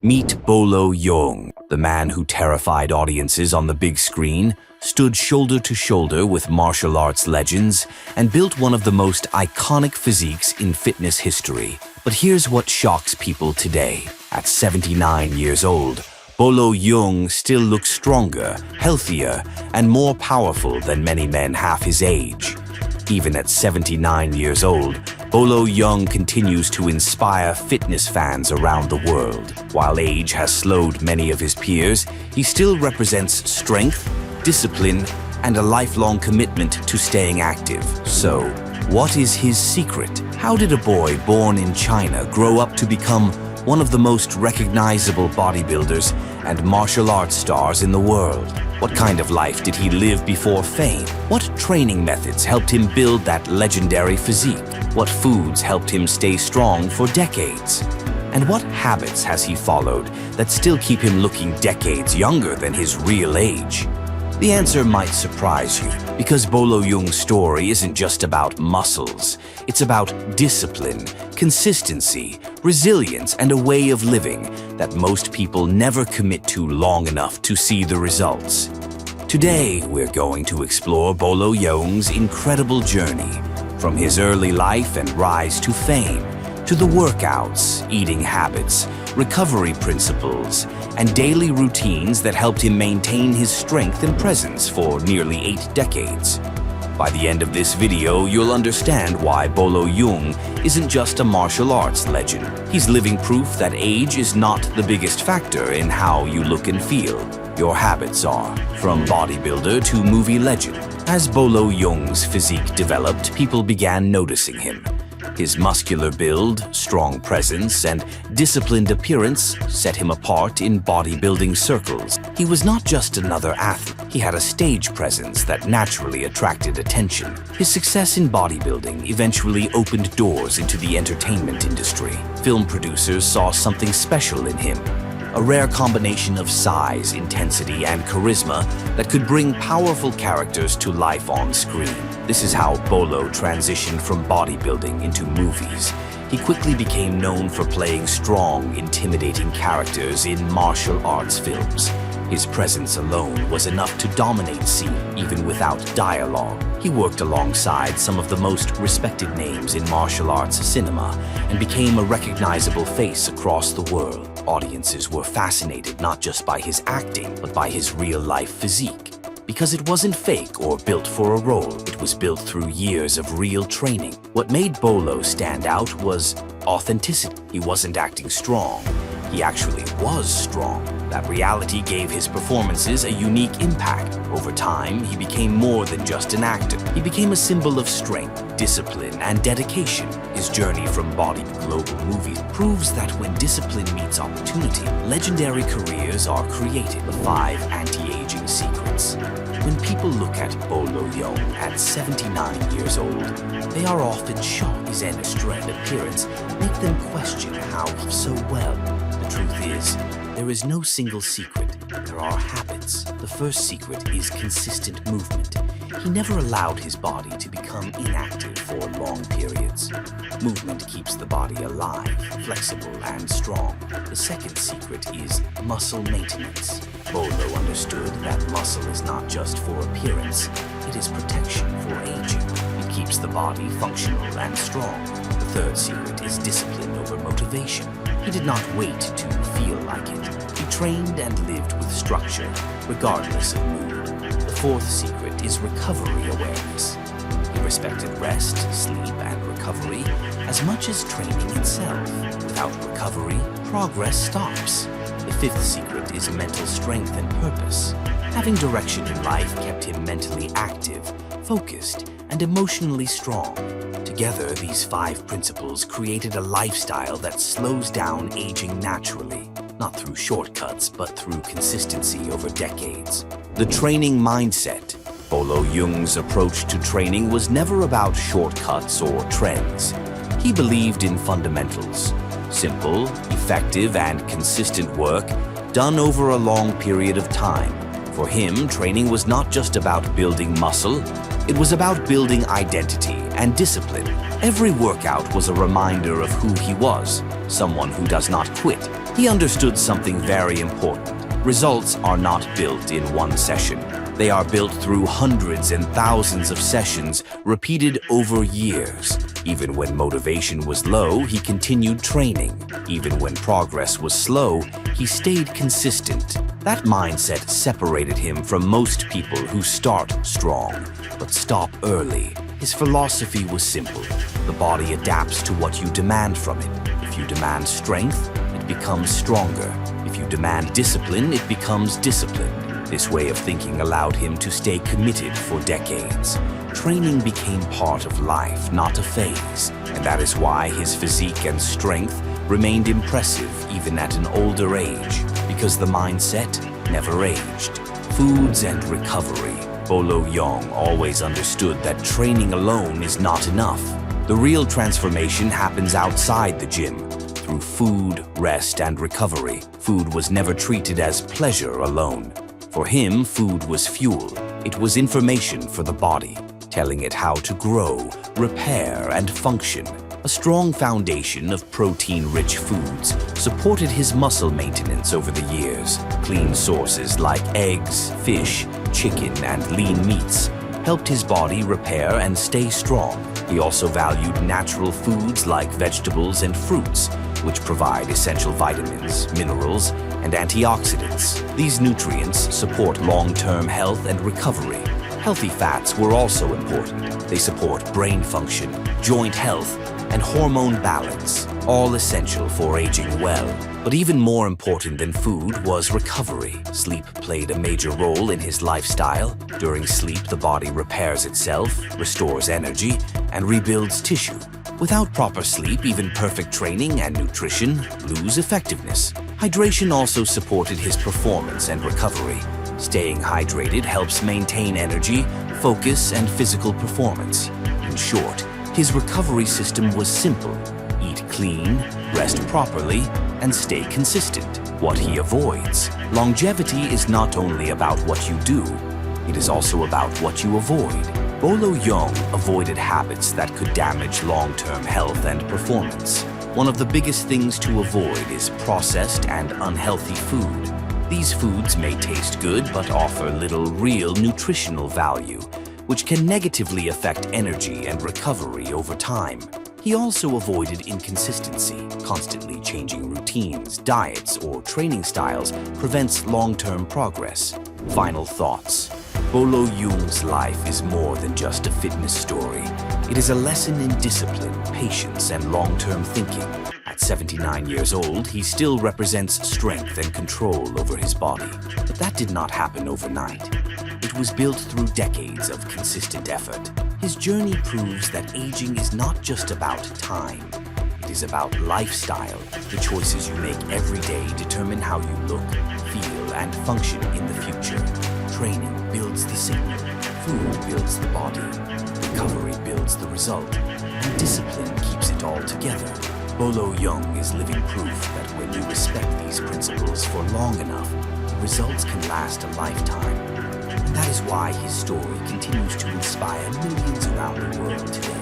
Meet Bolo Yeung, the man who terrified audiences on the big screen, stood shoulder to shoulder with martial arts legends, and built one of the most iconic physiques in fitness history. But here's what shocks people today. At 79 years old, Bolo Yeung still looks stronger, healthier, and more powerful than many men half his age. Even at 79 years old, Bolo Yeung continues to inspire fitness fans around the world. While age has slowed many of his peers, he still represents strength, discipline, and a lifelong commitment to staying active. So, what is his secret? How did a boy born in China grow up to become one of the most recognizable bodybuilders and martial arts stars in the world? What kind of life did he live before fame? What training methods helped him build that legendary physique? What foods helped him stay strong for decades? And what habits has he followed that still keep him looking decades younger than his real age? The answer might surprise you, because Bolo Yeung's story isn't just about muscles. It's about discipline, consistency, resilience, and a way of living that most people never commit to long enough to see the results. Today, we're going to explore Bolo Yeung's incredible journey, from his early life and rise to fame, to the workouts, eating habits, recovery principles, and daily routines that helped him maintain his strength and presence for nearly 8 decades. By the end of this video, you'll understand why Bolo Yeung isn't just a martial arts legend. He's living proof that age is not the biggest factor in how you look and feel. Your habits are. From bodybuilder to movie legend. As Bolo Yeung's physique developed, people began noticing him. His muscular build, strong presence, and disciplined appearance set him apart in bodybuilding circles. He was not just another athlete. He had a stage presence that naturally attracted attention. His success in bodybuilding eventually opened doors into the entertainment industry. Film producers saw something special in him. A rare combination of size, intensity, and charisma that could bring powerful characters to life on screen. This is how Bolo transitioned from bodybuilding into movies. He quickly became known for playing strong, intimidating characters in martial arts films. His presence alone was enough to dominate scene, even without dialogue. He worked alongside some of the most respected names in martial arts cinema and became a recognizable face across the world. Audiences were fascinated not just by his acting, but by his real-life physique. Because it wasn't fake or built for a role, it was built through years of real training. What made Bolo stand out was authenticity. He wasn't acting strong. He actually was strong. That reality gave his performances a unique impact. Over time, he became more than just an actor. He became a symbol of strength, discipline, and dedication. His journey from body to global movies proves that when discipline meets opportunity, legendary careers are created. The 5 anti-aging secrets. When people look at Bolo Yeung at 79 years old, they are often shocked. His strength appearance make them question how he so well. The truth is, there is no single secret. There are habits. The first secret is consistent movement. He never allowed his body to become inactive for long periods. Movement keeps the body alive, flexible, and strong. The second secret is muscle maintenance. Bolo understood that muscle is not just for appearance, it is protection for aging. It keeps the body functional and strong. The third secret is discipline over motivation. He did not wait to feel like it. He trained and lived with structure, regardless of mood. The fourth secret is recovery awareness. He respected rest, sleep, and recovery as much as training itself. Without recovery, progress stops. The fifth secret is mental strength and purpose. Having direction in life kept him mentally active, focused, and emotionally strong. Together, these 5 principles created a lifestyle that slows down aging naturally, not through shortcuts, but through consistency over decades. The training mindset. Bolo Yeung's approach to training was never about shortcuts or trends. He believed in fundamentals. Simple, effective, and consistent work done over a long period of time. For him, training was not just about building muscle, it was about building identity and discipline. Every workout was a reminder of who he was, someone who does not quit. He understood something very important. Results are not built in one session. They are built through hundreds and thousands of sessions, repeated over years. Even when motivation was low, he continued training. Even when progress was slow, he stayed consistent. That mindset separated him from most people who start strong, but stop early. His philosophy was simple. The body adapts to what you demand from it. If you demand strength, it becomes stronger. If you demand discipline, it becomes disciplined. This way of thinking allowed him to stay committed for decades. Training became part of life, not a phase, and that is why his physique and strength remained impressive even at an older age, because the mindset never aged. Foods and recovery. Bolo Yeung always understood that training alone is not enough. The real transformation happens outside the gym, through food, rest, and recovery. Food was never treated as pleasure alone. For him, food was fuel. It was information for the body, telling it how to grow, repair, and function. A strong foundation of protein-rich foods supported his muscle maintenance over the years. Clean sources like eggs, fish, chicken, and lean meats helped his body repair and stay strong. He also valued natural foods like vegetables and fruits, which provide essential vitamins, minerals, and antioxidants. These nutrients support long-term health and recovery. Healthy fats were also important. They support brain function, joint health, and hormone balance, all essential for aging well. But even more important than food was recovery. Sleep played a major role in his lifestyle. During sleep, the body repairs itself, restores energy, and rebuilds tissue. Without proper sleep, even perfect training and nutrition lose effectiveness. Hydration also supported his performance and recovery. Staying hydrated helps maintain energy, focus, and physical performance. In short, his recovery system was simple. Eat clean, rest properly, and stay consistent. What he avoids. Longevity is not only about what you do, it is also about what you avoid. Bolo Yeung avoided habits that could damage long-term health and performance. One of the biggest things to avoid is processed and unhealthy food. These foods may taste good but offer little real nutritional value, which can negatively affect energy and recovery over time. He also avoided inconsistency. Constantly changing routines, diets, or training styles prevents long-term progress. Final thoughts. Bolo Yeung's life is more than just a fitness story. It is a lesson in discipline, patience, and long-term thinking. At 79 years old, he still represents strength and control over his body. But that did not happen overnight. It was built through decades of consistent effort. His journey proves that aging is not just about time. It is about lifestyle. The choices you make every day determine how you look, feel, and function in the future. Training builds the signal. Food builds the body. Recovery builds the result. And discipline keeps it all together. Bolo Yeung is living proof that when you respect these principles for long enough, the results can last a lifetime. And that is why his story continues to inspire millions around the world today.